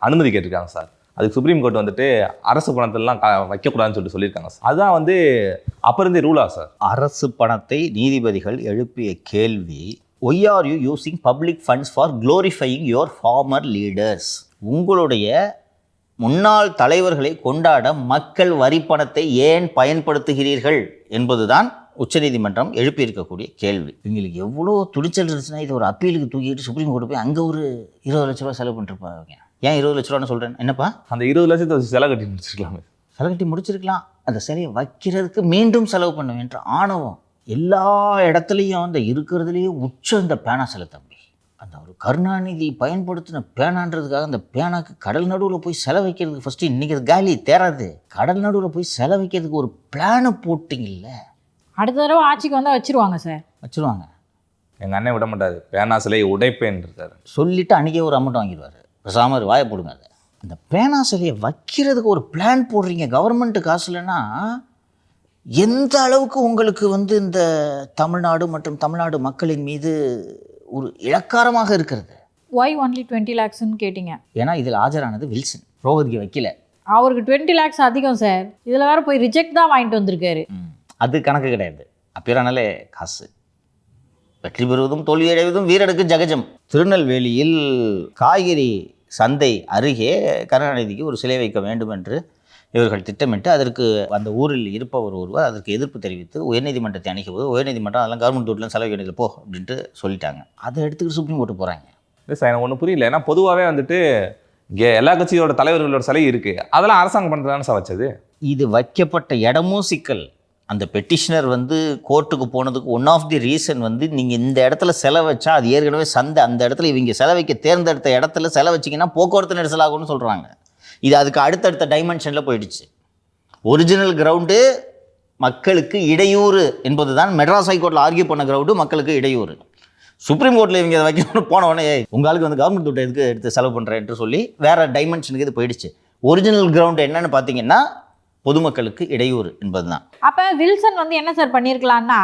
அனுமதி கேட்டிருக்காங்க சார். அதுக்கு சுப்ரீம் கோர்ட் வந்துட்டு அரசு பணத்தெல்லாம் வைக்கக்கூடாதுன்னு சொல்லியிருக்காங்க சார். அதுதான் வந்து அப்போ இருந்தே ரூலா சார். அரசு பணத்தை நீதிபதிகள் எழுப்பிய கேள்வி, why are you using public funds for glorifying your former leaders? உங்களுடைய முன்னாள் தலைவர்களை கொண்டாட மக்கள் வரி பணத்தை ஏன் பயன்படுத்துகிறீர்கள் என்பதுதான் உச்சநீதிமன்றம் எழுப்பியிருக்கக்கூடிய கேள்வி. எங்களுக்கு எவ்வளோ துணிச்சல் இருந்துச்சுன்னா இது ஒரு அப்பீலுக்கு தூக்கிட்டு சுப்ரீம் கோர்ட்டு போய் அங்கே ஒரு 20 லட்ச ரூபா செலவு பண்ணிருப்பாங்க. ஏன் 20 லட்ச ரூபான்னு சொல்கிறேன்? என்னப்பா, அந்த 20 லட்சத்தை செலவு கட்டி முடிச்சிருக்கலாமே. செலவு கட்டி முடிச்சிருக்கலாம். அந்த சிலையை வைக்கிறதுக்கு மீண்டும் செலவு பண்ணுவேன் என்ற ஆணவம் எல்லா இடத்துலையும். அந்த இருக்கிறதுலேயே உச்சம் இந்த பேனா சிலை தம்பி. அந்த ஒரு கருணாநிதி பயன்படுத்தின பேனான்றதுக்காக அந்த பேனாக்கு கடல் நடுவில் போய் செலவைக்கிறதுக்கு ஃபஸ்ட்டு இன்றைக்கி அது காலி தேராது. கடல் நடுவில் போய் செலவைக்கிறதுக்கு ஒரு பிளானை போட்டிங்கல்ல. அடுத்த தடவை ஆட்சிக்கு வந்தால் வச்சுருவாங்க சார். வச்சுருவாங்க. எங்கள் அண்ணன் விட மாட்டார், பேனா சிலையை உடைப்பேன் இருக்காரு. சொல்லிவிட்டு அன்றைக்கே ஒரு அமௌண்ட் வாங்கிடுவார். பேசாமல் வாயை போடுங்க. அதை அந்த பேனா சிலையை வைக்கிறதுக்கு ஒரு பிளான் போடுறீங்க கவர்மெண்ட்டு காசு இல்லைன்னா எந்த அளவுக்கு உங்களுக்கு வந்து இந்த தமிழ்நாடு மற்றும் தமிழ்நாடு மக்களின் மீது ஒரு இலக்காரமாக இருக்கிறது. ஒய் ஒன்லி 20 lakhsன்னு கேட்டிங்க. ஏன்னா இதில் ஆஜரானது வில்சன், ரோஹத்கி வைக்கல. அவருக்கு 20 lakhs அதிகம் சார். இதில் வேறு போய் ரிஜெக்ட் தான் வாங்கிட்டு வந்திருக்காரு. அது கணக்கு கிடையாது. அப்பேரானாலே காசு. வெற்றி பெறுவதும் தோல்வியடைவதும் வீரனுக்கு ஜகஜம். திருநெல்வேலியில் காய்கறி சந்தை அருகே கருணாநிதிக்கு ஒரு சிலை வைக்க வேண்டும் என்று இவர்கள் திட்டமிட்டு அதற்கு அந்த ஊரில் இருப்பவர் ஒருவர் அதற்கு எதிர்ப்பு தெரிவித்து உயர்நீதிமன்றத்தை அணுகும்போது உயர்நீதிமன்றம் அதெல்லாம் கவர்மெண்ட் வீட்டில் செலவு வேண்டியது போ அப்படின்ட்டு சொல்லிட்டாங்க. அதை எடுத்துக்கிட்டு சுப்ரீம் கோர்ட்டு போகிறாங்க. இல்லை சார், எனக்கு ஒன்றும் புரியல. ஏன்னா பொதுவாகவே வந்துட்டு எல்லா கட்சியோட தலைவர்களோட சிலை இருக்குது, அதெல்லாம் அரசாங்கம் பண்ணுறதானே சார் வச்சது. இது வைக்கப்பட்ட இடமும் சிக்கல். அந்த பெட்டிஷனர் வந்து கோர்ட்டுக்கு போனதுக்கு ஒன் ஆஃப் தி ரீசன் வந்து நீங்கள் இந்த இடத்துல செலவு வச்சா அது ஏற்கனவே சந்தை, அந்த இடத்துல இவங்க செலவைக்க தேர்ந்தெடுத்த இடத்துல செலவு வச்சிங்கன்னா போக்குவரத்து நெரிசலாகும்னு சொல்கிறாங்க. இது அதுக்கு அடுத்தடுத்த டைமென்ஷனில் போயிடுச்சு. ஒரிஜினல் கிரவுண்டு மக்களுக்கு இடையூறு என்பது தான் மெட்ராஸ் ஹைகோர்ட்டில் ஆர்கியூ பண்ண கிரவுண்டு மக்களுக்கு இடையூறு. சுப்ரீம் கோர்ட்டில் இவங்க அதை வைக்கணும்னு போனவொடனே உங்களுக்கு வந்து கவர்மெண்ட் துட்டை எதுக்கு எடுத்து செலவு பண்ணுறேன் என்று சொல்லி வேறு டைமென்ஷனுக்கு இது போயிடுச்சு. ஒரிஜினல் கிரவுண்டு என்னன்னு பார்த்தீங்கன்னா பொதுமக்களுக்கு இடையூறு என்பது தான். அப்போ வில்சன் வந்து என்ன சார் பண்ணியிருக்கலான்னா,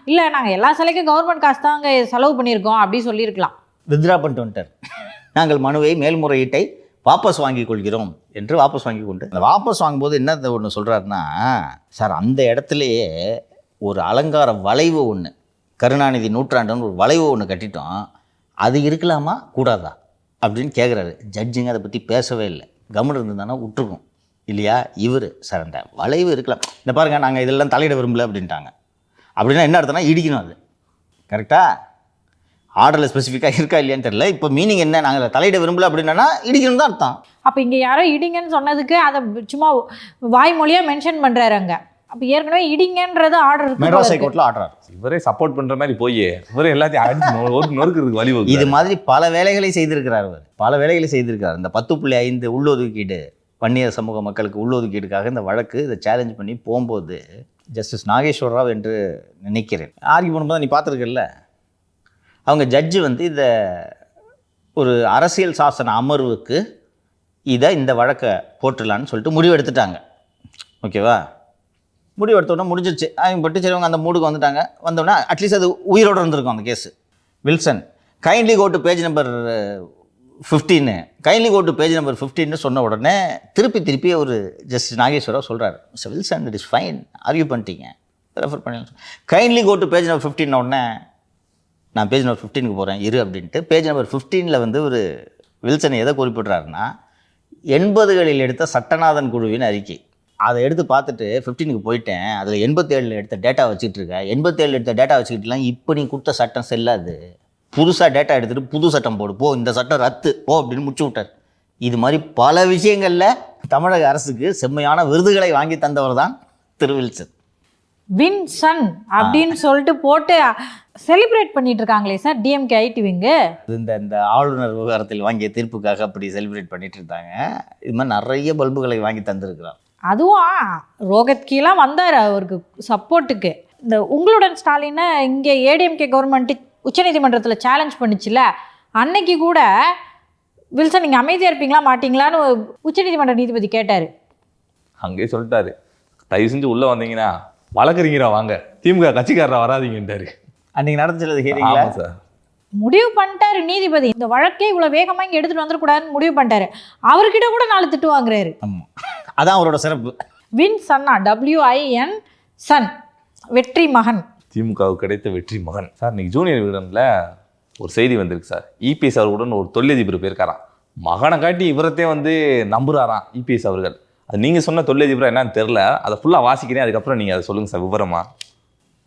இல்லை நாங்கள் எல்லா சிலைக்கும் கவர்மெண்ட் காசு தான் அங்கே செலவு பண்ணியிருக்கோம் அப்படி சொல்லியிருக்கலாம். வித்ரா பண்ணிட்டு வந்துட்டார். நாங்கள் மனுவை மேல்முறையீட்டை வாபஸ் வாங்கி கொள்கிறோம் என்று வாபஸ் வாங்கி கொண்டு அந்த வாபஸ் வாங்கும்போது என்ன ஒன்று சொல்கிறாருன்னா, சார் அந்த இடத்துலையே ஒரு அலங்கார வளைவு ஒன்று, கருணாநிதி நூற்றாண்டுன்னு ஒரு வளைவு ஒன்று கட்டிட்டோம், அது இருக்கலாமா கூடாதா அப்படின்னு கேட்குறாரு. ஜட்ஜுங்க அதை பற்றி பேசவே இல்லை. கவர்மெண்ட் இருந்ததுதானே விட்டுருக்கும் இல்லையா. இவர் சார் அந்த வளைவு இருக்கலாம், இந்த பாருங்கள் நாங்கள் இதெல்லாம் தலையிட விரும்பல அப்படின்ட்டாங்க. அப்படின்னா என்ன அர்த்தம்னா இடிக்கணும். அது கரெக்டாக ஆர்டரில் ஸ்பெசிஃபிக்காக இருக்கா இல்லையான்னு தெரியல. இப்போ மீனிங் என்ன, நாங்கள் தலையிட விரும்பல அப்படின்னா இடிக்கணும் தான் அர்த்தம். அப்போ இங்கே யாரோ இடிங்கன்னு சொன்னதுக்கு அதை சும்மா வாய்மொழியாக மென்ஷன் பண்ணுறாரு அங்கே. அப்போ ஏற்கனவே இடிங்கன்றது ஆர்டர் மெட்ராஸ் ஹைகோர்ட்டில் ஆர்டர். இவரே சப்போர்ட் பண்ணுற மாதிரி போய் இவரே எல்லாத்தையும் அடிச்சு நொறுக்கிறதுக்கு வழி. இது மாதிரி பல வேலைகளை செய்திருக்கிறார் அவர், பல வேலைகளை செய்திருக்கிறார். இந்த 10.5 உள்ளொதுக்கீடு வன்னியர் சமூக மக்களுக்கு உள்ளொதுக்கீடுக்காக இந்த வழக்கு இதை சேலஞ்ச் பண்ணி போகும்போது ஜஸ்டிஸ் நாகேஸ்வர ராவ் என்று நினைக்கிறேன் ஆர்கியூ பண்ணும்போது நீ பார்த்துருக்கல, அவங்க ஜட்ஜு வந்து இதை ஒரு அரசியல் சாசன அமர்வுக்கு இதை இந்த வழக்கை போட்டுடலான்னு சொல்லிட்டு முடிவு எடுத்துட்டாங்க. ஓகேவா, முடிவு எடுத்தோடனே முடிஞ்சிருச்சு. அவங்க பட்டு சரிவங்க அந்த மூடுக்கு வந்துட்டாங்க. வந்தோடனே அட்லீஸ்ட் அது உயிரோடு இருந்திருக்கும் அந்த case. Wilson kindly go to page number 15, kindly go to page number 15 சொன்ன உடனே திருப்பி ஒரு ஜஸ்டிஸ் நாகேஸ்வரராவ் சொல்கிறார், mister Wilson it is fine, argue பண்ணிட்டீங்க, ரெஃபர் பண்ணி kindly go to page number 15 உடனே நான் பேஜ் நம்பர் 15க்கு போகிறேன் இரு அப்படின்ட்டு பேஜ் நம்பர் 15 வந்து ஒரு வில்சன் எதை குறிப்பிட்றாருன்னா 80களில் எடுத்த சட்டநாதன் குழுவின் அறிக்கை. அதை எடுத்து பார்த்துட்டு 15க்கு போயிட்டேன், அதில் 87 எடுத்த டேட்டா வச்சுக்கிட்டு இருக்கேன், 87 எடுத்த டேட்டா வச்சுக்கிட்டுலாம் இப்போ நீ கொடுத்த சட்டம் செல்லாது, புதுசாக டேட்டா எடுத்துகிட்டு புது சட்டம் போடு போ, இந்த சட்டம் ரத்து போ அப்படின்னு முடிச்சு விட்டார். இது மாதிரி பல விஷயங்களில் தமிழக அரசுக்கு செம்மையான விருதுகளை வாங்கி தந்தவர் தான் திரு வில்சன். வின்சன் அப்படின்னு சொல்லிட்டு போட்டு செலிப்ரேட் பண்ணிட்டு இருக்காங்களே சார் டிஎம்கே ஐடிவிங்க. இந்த ஆளுநர் விவகாரத்தில் வாங்கிய தீர்ப்புக்காக அப்படி செலிப்ரேட் பண்ணிட்டு இருந்தாங்க. இது மாதிரி நிறைய பல்புகளை வாங்கி தந்திருக்கிறார். அதுவும் ரோஹத்கிலாம் வந்தார் அவருக்கு சப்போர்ட்டுக்கு. இந்த உங்களுடன் ஸ்டாலினை இங்கே ஏடிஎம்கே கவர்மெண்ட்டு உச்சநீதிமன்றத்தில் சேலஞ்ச் பண்ணிச்சுல, அன்னைக்கு கூட வில்சன் நீங்கள் அமைதியாக இருப்பீங்களா மாட்டிங்களான்னு உச்சநீதிமன்ற நீதிபதி கேட்டார். அங்கேயே சொல்லிட்டாரு, தயவு செஞ்சு உள்ளே வந்தீங்கன்னா வழக்கறிஞரா வாங்க, திமுக கட்சிக்காரரா வராதிங்கன்ட்டாரு. அன்றைக்கி நடந்துச்சு ஹியரிங்ல. சார் முடிவு பண்ணிட்டாரு நீதிபதி, இந்த வழக்கே இவ்வளோ வேகமாக இங்கே எடுத்துகிட்டு வந்துடக்கூடாதுன்னு முடிவு பண்ணிட்டாரு. அவர்கிட்ட கூட 4 திட்டு வாங்குறாரு. ஆமாம், அதான் அவரோட சிறப்பு. வின் சன்னா, WIN சன், வெற்றி மகன். திமுகவுக்கு கிடைத்த வெற்றி மகன். சார் இன்னைக்கு ஜூனியர் விகடனில் ஒரு செய்தி வந்திருக்கு சார். இபிஎஸ் அவர்களுடன் ஒரு தொழிலதிபர் போயிருக்காராம். மகனை காட்டி இவரத்தே வந்து நம்புறாராம் இபிஎஸ் அவர்கள். அது நீங்கள் சொன்ன தொழிலதிபர் என்னன்னு தெரில, அதை ஃபுல்லாக வாசிக்கிறேன், அதுக்கப்புறம் நீங்கள் அதை சொல்லுங்கள் சார் விவரமா.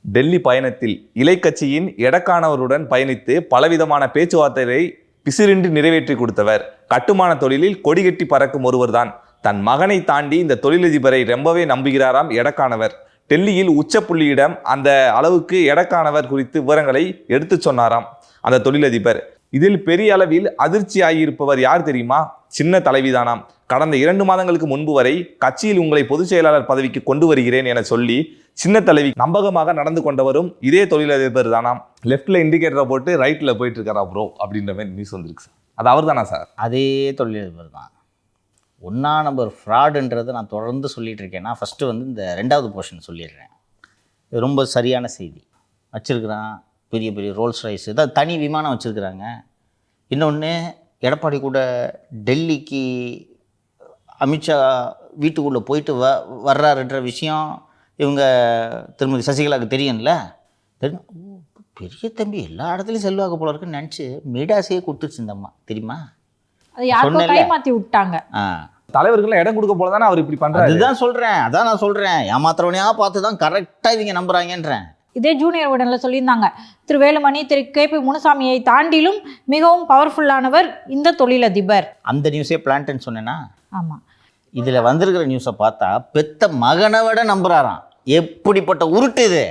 டெல்லி பயணத்தில் இலைக்கட்சியின் எடக்கானவருடன் பயணித்து பலவிதமான பேச்சுவார்த்தைகளை பிசிறின்றி நிறைவேற்றி கொடுத்தவர். கட்டுமான தொழிலில் கொடிகட்டி பறக்கும் ஒருவர்தான். தன் மகனை தாண்டி இந்த தொழிலதிபரை ரொம்பவே நம்புகிறாராம் எடக்கானவர். டெல்லியில் உச்சப்புள்ளியிடம் அந்த அளவுக்கு எடக்கானவர் குறித்து விவரங்களை எடுத்து சொன்னாராம் அந்த தொழிலதிபர். இதில் பெரிய அளவில் அதிர்ச்சி ஆகியிருப்பவர் யார் தெரியுமா? சின்ன தலைவிதானாம். கடந்த 2 மாதங்களுக்கு முன்பு வரை கட்சியில் உங்களை பொதுச் செயலாளர் பதவிக்கு கொண்டு வருகிறேன் என சொல்லி சின்ன தலைவி நம்பகமாக நடந்து கொண்டவரும் இதே தொழிலதிபர் தானாம். லெஃப்ட்ல இண்டிகேட்டரை போட்டு ரைட்ல போயிட்டு இருக்காரா ப்ரோ அப்படின்ற மாதிரி நியூஸ் வந்துருக்கு சார். அது அவர் தானா சார்? அதே தொழிலதிபர் தான். 1ஆம் நம்பர் ஃப்ராடுன்றதை நான் தொடர்ந்து சொல்லிகிட்டு இருக்கேன்னா, ஃபஸ்ட்டு வந்து இந்த 2வது போர்ஷன் சொல்லிடுறேன். இது ரொம்ப சரியான செய்தி. வச்சுருக்கிறான் பெரிய பெரிய ரோல்ஸ் ரைஸ், ஏதாவது தனி விமானம் வச்சுருக்குறாங்க. இன்னொன்று, எடப்பாடி கூட டெல்லிக்கு அமித்ஷா வீட்டுக்குள்ளே போயிட்டு வர்றாருன்ற விஷயம் இவங்க திருமதி சசிகலாவுக்கு தெரியும்ல. தெரியும், பெரிய தம்பி எல்லா இடத்துலையும் செல்வாக்கு போல இருக்குன்னு நினச்சி மீடாசையே கொடுத்துருச்சு இந்த அம்மா, தெரியுமா? அது யாருக்கோ கை மாற்றி விட்டாங்க. தலைவர்கள் இடம் கொடுக்க போல தானே அவர் இப்படி பண்றாரு. அதுதான் சொல்கிறேன், அதான் நான் சொல்கிறேன். ஏமாத்துறவனையாக பார்த்து தான் கரெக்டாக இவங்க நம்புகிறாங்கன்றேன். இதே ஜூனியர் விகடனில் சொல்லியிருந்தாங்க, திரு வேலுமணி, திரு KP முனுசாமியை தாண்டிலும் மிகவும் பவர்ஃபுல்லானவர் இந்த தொழிலதிபர். அந்த நியூஸே பிளான்ட்டுன்னு சொன்னேன்னா. ஆமாம், இதில் வந்திருக்கிற நியூஸை பார்த்தா பெத்த மகனை விட நம்புறாராம். எப்படிப்பட்ட உருட்டு இது!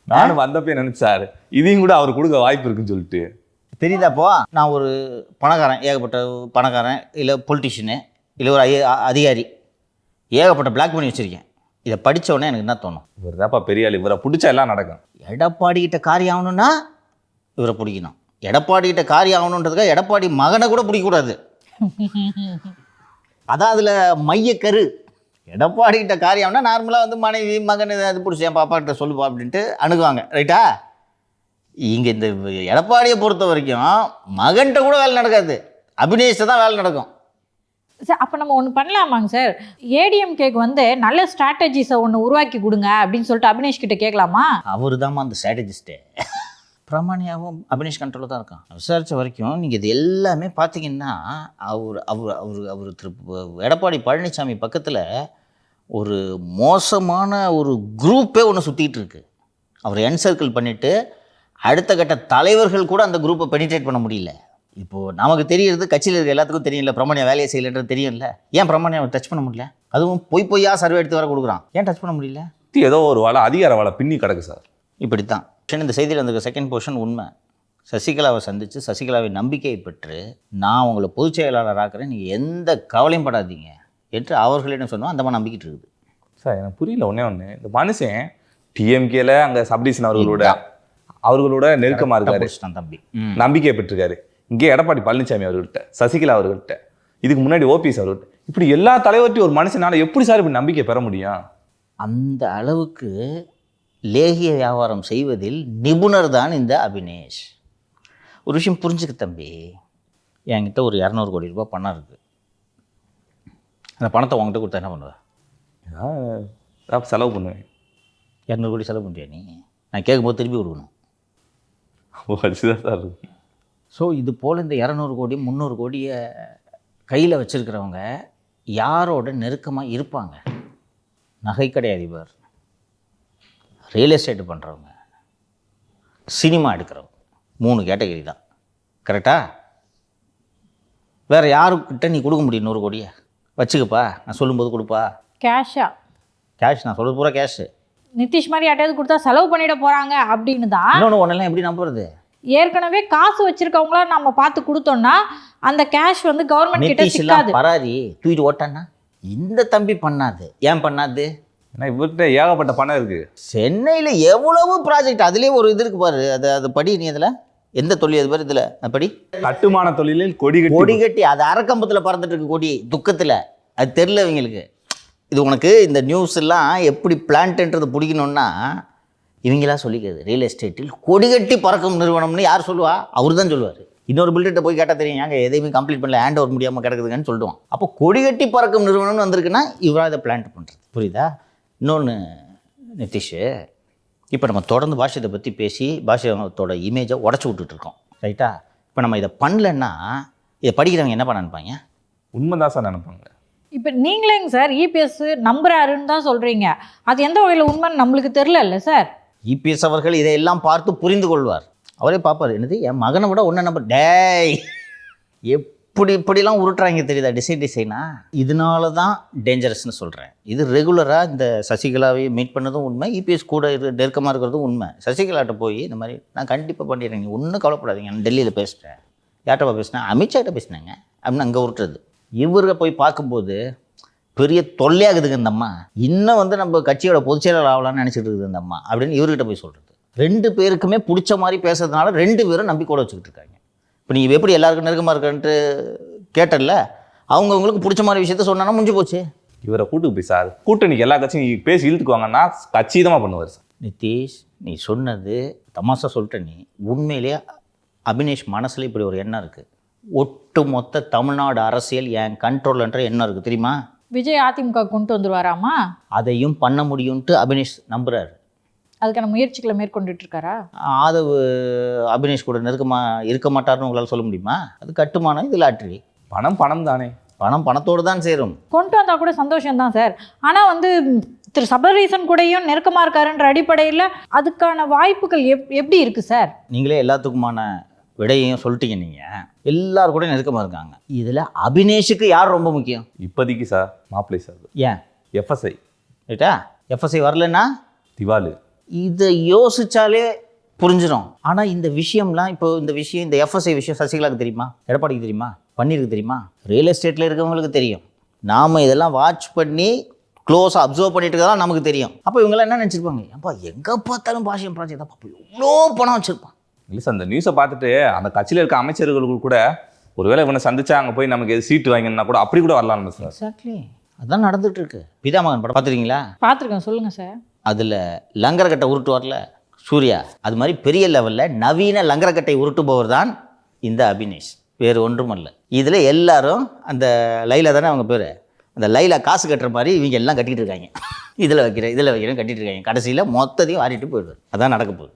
நானும் வந்தப்பே நினைச்சாரு இதையும் கூட அவர் கொடுக்க வாய்ப்பு இருக்குன்னு சொல்லிட்டு. தெரியுதாப்போ, நான் ஒரு பணக்காரன், ஏகப்பட்ட பணக்காரன், இல்லை பொலிட்டிஷியனு, இல்லை ஒரு அதிகாரி, ஏகப்பட்ட பிளாக் பண்ணி வச்சுருக்கேன். இதை படித்தோடனே எனக்கு என்ன தோணும்? இவர் தான்ப்பா பெரிய ஆள், இவரை பிடிச்சா எல்லாம் நடக்கும். எடப்பாடிக்கிட்ட காரியம் ஆகணும்னா இவரை பிடிக்கணும். எடப்பாடிக்கிட்ட காரியம் ஆகணுன்றதுக்காக எடப்பாடி மகனை கூட பிடிக்கக்கூடாது. அதான் அதில் மையக்கரு. எடப்பாடிக்கிட்ட காரியம்னா நார்மலாக வந்து மனைவி மகன் அது பிடிச்சி என் பாப்பாக்கிட்ட சொல்லுப்பா அப்படின்ட்டு அணுகுவாங்க, ரைட்டா? இங்கே இந்த எடப்பாடியை பொறுத்த வரைக்கும் மகன்கிட்ட கூட வேலை நடக்காது, அபினேஷ்ட தான் வேலை நடக்கும். சார் அப்போ நம்ம ஒன்று பண்ணலாமாங்க சார்? ஏடிஎம்கேக்கு வந்து நல்ல ஸ்ட்ராட்டஜிஸை ஒன்று உருவாக்கி கொடுங்க அப்படின்னு சொல்லிட்டு அபினேஷ் கிட்ட கேட்கலாமா? அவர் தான்மா அந்த ஸ்ட்ராட்டஜிஸ்ட்டு. பிரமாணியாவும் அபினேஷ் கண்ட்ரோலில் தான் இருக்கான். விசாரித்த வரைக்கும் நீங்கள் இது எல்லாமே பார்த்தீங்கன்னா அவர் திரு எடப்பாடி பழனிசாமி பக்கத்தில் ஒரு மோசமான ஒரு குரூப்பே ஒன்று சுற்றிக்கிட்டு இருக்கு. அவர் என்சர்க்கிள் பண்ணிவிட்டு அடுத்த கட்ட தலைவர்கள் கூட அந்த குரூப்பை பெனிட்ரேட் பண்ண முடியல. இப்போது நமக்கு தெரியறது, கட்சியில் இருக்க எல்லாத்துக்கும் தெரியல பிரமாணியா வேலையை செய்யலைன்றது தெரியும்ல. ஏன் பிரமாணியாவை டச் பண்ண முடியல? அதுவும் பொய்யா சர்வே எடுத்து வர கொடுக்குறான், ஏன் டச் பண்ண முடியல? ஏதோ ஒரு வேலை அதிகார வேலை பின்னி கிடக்கு சார். இப்படித்தான் இந்த செய்தியில் வந்திருக்க செகண்ட் போர்ஷன் உண்மை. சசிகலாவை சந்தித்து சசிகலாவை நம்பிக்கையை பெற்று நான் உங்களை பொதுச் செயலாளர் ஆக்குறேன், நீங்கள் எந்த கவலையும் படாதீங்க என்று அவர்களிடம் சொன்னோம். அந்த மாதிரி நம்பிக்கிட்டு இருக்குது சார். எனக்கு புரியல ஒன்று, இந்த மனுஷன் டிஎம்கேல அங்கே சப்டிஷன் அவர்களோட நெருக்கமாக இருக்காரு, தம்பி நம்பிக்கையை பெற்றிருக்காரு. இங்கே எடப்பாடி பழனிசாமி அவர்கள்ட்ட, சசிகலா அவர்கள்ட்ட, இதுக்கு முன்னாடி ஓபிஎஸ் அவர்கள்ட்ட, இப்படி எல்லா தலைவர்கிட்டையும் ஒரு மனுஷனால எப்படி சார் இப்படி நம்பிக்கை பெற முடியும்? அந்த அளவுக்கு லேகிய வியாபாரம் செய்வதில் நிபுணர் தான் இந்த அபினேஷ். ஒரு விஷயம் புரிஞ்சுக்க தம்பி, என்கிட்ட ஒரு 200 கோடி ரூபாய் பணம் இருக்குது. அந்த பணத்தை உங்ககிட்ட கொடுத்தா என்ன பண்ணுவேன்? செலவு பண்ணுவேன். 200 கோடி செலவு பண்ணுறியா நீ? நான் கேட்கும்போது திருப்பி கொடுக்கணும். அடிச்சுதான் சார் இருக்கும். ஸோ இது போல் இந்த 200 கோடி 300 கோடியை கையில் வச்சுருக்கிறவங்க யாரோட நெருக்கமாக இருப்பாங்க? நகைக்கடை அதிபர், ரியல் எஸ்டேட் பண்ணுறவங்க, சினிமா எடுக்கிறவங்க, 3 கேட்டகரி தான். கரெக்டா? வேறு யாருக்கிட்ட நீ கொடுக்க முடியும் 100 கோடியை? வச்சுக்கப்பா, நான் சொல்லும்போது கொடுப்பா. கேஷா? கேஷ், நான் சொல்கிறது பூரா கேஷு. நிதிஷ் மாதிரி யார்ட்டையாவது கொடுத்தா செலவு பண்ணிட போகிறாங்க அப்படின்னு தான். இன்னொன்று ஒன்றெல்லாம் எப்படி நம்புறது? ஏற்கனவே காசு வச்சிருக்கவங்கள நம்ம பார்த்து கொடுத்தோம்னா அந்த கேஷ் வந்து கவர்மெண்ட் கிட்ட சிக்காது. பராரி தூக்கிட்டு ஓட்டானா இந்த தம்பி பண்ணாது. ஏன் பண்ணாது? ஏன்னா இவர்கிட்ட ஏகப்பட்ட பணம் இருக்கு. சென்னையில் எவ்வளவு ப்ராஜெக்ட், அதுலேயே ஒரு இது இருக்கு பாரு. அது படி நீ இதில் எந்த தொழில் அது பாரு, இதில் படி. கட்டுமான தொழிலில் கொடி கட்டி அது அரக்கம்பத்தில் பறந்துட்டு இருக்கு கொடி, துக்கத்தில். அது தெரில இவங்களுக்கு. இது உனக்கு இந்த நியூஸ் எல்லாம் எப்படி பிளான்ட்ன்றது பிடிக்கணும்னா, இவங்களா சொல்லிக்கிறது. ரியல் எஸ்டேட்டில் கொடிகட்டி பறக்கும் நிறுவனம்னு யார் சொல்லுவா? அவர் தான் சொல்லுவார். இன்னொரு பில்டர்கிட்ட போய் கேட்டால் தெரியும், ஏங்க எதையுமே கம்ப்ளீட் பண்ணல, ஹேண்ட் ஓவர் முடியாமல் கிடக்குதுங்கன்னு சொல்லுவான். அப்போ கொடிகட்டி பறக்கும் நிறுவனம்னு வந்திருக்குன்னா இவராக இதை பிளான் பண்ணுறது. புரியுதா? இன்னொன்று நிதிஷ், இப்போ நம்ம தொடர்ந்து பாஷையை பற்றி பேசி பாஷையோட இமேஜை உடச்சி விட்டுட்ருக்கோம், ரைட்டா? இப்போ நம்ம இதை பண்ணலன்னா இதை படிக்கிறவங்க என்ன பண்ண நினைப்பாங்க? உண்மைதான் சார் நினைப்பாங்க. இப்போ நீங்களேங்க சார் இபிஎஸ் நம்புறாருன்னு தான் சொல்கிறீங்க. அது எந்த வகையில் உண்மைன்னு நம்மளுக்கு தெரில சார். இபிஎஸ் அவர்கள் இதையெல்லாம் பார்த்து புரிந்து கொள்வார். அவரே பார்ப்பார், என்னது என் மகனை விட ஒன்றை நம்பர், டேய் இப்படிலாம் உருட்டுறாங்க தெரியுதா டிசைனா. இதனால தான் டேஞ்சரஸ்னு சொல்கிறேன். இது ரெகுலராக இந்த சசிகலாவை மீட் பண்ணதும் உண்மை, இபிஎஸ் கூட நெருக்கமாக இருக்கிறதும் உண்மை. சசிகலாட்ட போய் இந்த மாதிரி நான் கண்டிப்பாக பண்ணிடுறேன், நீங்கள் ஒன்றும் கவலைப்படாதீங்க, நான் டெல்லியில் பேசிட்டேன், யார்கிட்ட பேசினேன், அமித்ஷாட்ட பேசினேங்க அப்படின்னு அங்கே உருட்டுறது. இவரை போய் பார்க்கும்போது பெரிய தொல்லையாகுதுங்க இந்த அம்மா, இன்னும் வந்து நம்ம கட்சியோட பொதுச் செயலாளர் ஆகலான்னு நினச்சிட்டு இருக்குது இந்த அம்மா அப்படின்னு இவர்கிட்ட போய் சொல்கிறது. 2 பேருக்குமே பிடிச்ச மாதிரி பேசுறதுனால 2 பேரும் நம்பிக்கையோட வச்சுக்கிட்டு இருக்காங்க. இப்போ நீங்கள் எப்படி எல்லாருக்கும் நெருக்கமாக இருக்கன்ட்டு கேட்டல, அவங்கவுங்களுக்கு பிடிச்ச மாதிரி விஷயத்த சொன்னா முடிஞ்சு போச்சு. இவரை கூட்டுக்கு போய் சார் கூட்டணிக்கு எல்லா கட்சியும் பேசி இழுத்துக்குவாங்கன்னா கச்சிதமாக பண்ணுவார் சார். நிதிஷ், நீ சொன்னது தமாஷா சொல்லிட்ட. நீ உண்மையிலேயே அபினேஷ் மனசில் இப்படி ஒரு எண்ணம் இருக்குது. ஒட்டு மொத்த தமிழ்நாடு அரசியல் என் கண்ட்ரோல்ன்ற எண்ணம் இருக்குது தெரியுமா? விஜய் அதிமுக கொண்டு வந்துருவாராமா? அதையும் பண்ண முடியும்ட்டு அபினேஷ் நம்புறாரு. அதுக்கான முயற்சிகளை மேற்கொண்டுட்டு இருக்காரா? ஆதவ் அபினேஷ் கூட நெருக்கமாக இருக்க மாட்டார்னு உங்களால் சொல்ல முடியுமா? அது கட்டுமானம், இது லாட்ரி. பணம் தானே, பணத்தோடு தான் சேரும். கொண்டு வந்தால் கூட சந்தோஷம்தான் சார். ஆனால் வந்து திரு சபரீசன் கூடயும் நெருக்கமாக இருக்காருன்ற அடிப்படையில் அதுக்கான வாய்ப்புகள் எப்படி இருக்குது சார்? நீங்களே எல்லாத்துக்குமான விடையையும் சொல்லிட்டீங்க. நீங்கள் எல்லாரும் கூட நெருக்கமாக இருக்காங்க. இதில் அபினேஷுக்கு யார் ரொம்ப முக்கியம் இப்போதைக்கு சார்? மாப்பிள்ளை சார். ஏன்? எஃப்எஸ்ஐ ரைட்டா? எஃப்எஸ்ஐ வரலன்னா திவாலு. இதை யோசிச்சாலே புரிஞ்சிடும். ஆனால் இந்த விஷயம்லாம் இப்போ இந்த எஃப்எஸ்ஐ விஷயம் சசிகலாவுக்கு தெரியுமா? எடப்பாடிக்கு தெரியுமா? பன்னீருக்கு தெரியுமா? ரியல் எஸ்டேட்டில் இருக்கவங்களுக்கு தெரியும். நாம் இதெல்லாம் வாட்ச் பண்ணி க்ளோஸாக அப்சர்வ் பண்ணிட்டு தான் நமக்கு தெரியும். அப்போ இவங்கெல்லாம் என்ன நினச்சிருப்பாங்க, அப்பா எங்கே பார்த்தாலும் பாஷியம் ப்ராஜெக்ட் தான் பார்ப்போம், எவ்வளோ பணம் வச்சுருப்பான். இல்லை சார், அந்த நியூஸை பார்த்துட்டு அந்த கட்சியில் இருக்க அமைச்சர்களுக்கு கூட ஒருவேளை இவனை சந்திச்சா அங்கே போய் நமக்கு எது சீட்டு வாங்கினா கூட அப்படி கூட வரலாம்னு சார். எக்ஸாக்ட்லி அதான் நடந்துட்டு இருக்கு. பிதாமகன் படம் பார்த்துருக்கீங்களா? பார்த்துருக்கேன், சொல்லுங்கள் சார். அதில் லங்கரக்கட்டை உருட்டுவார்ல சூர்யா, அது மாதிரி பெரிய லெவலில் நவீன லங்கரக்கட்டை உருட்டுபவர் தான் இந்த அபினேஷ், வேறு ஒன்றும் அல்ல. இதில் எல்லாரும் அந்த லைலா தானே அவங்க பேர், அந்த லைலா காசு கட்டுற மாதிரி இவங்க எல்லாம் கட்டிகிட்டு இருக்காங்க. இதில் வைக்கிறேன் கட்டிகிட்டு இருக்காங்க. கடைசியில் மொத்தத்தையும் வாரிட்டு போயிடுவார். அதான் நடக்க போகுது.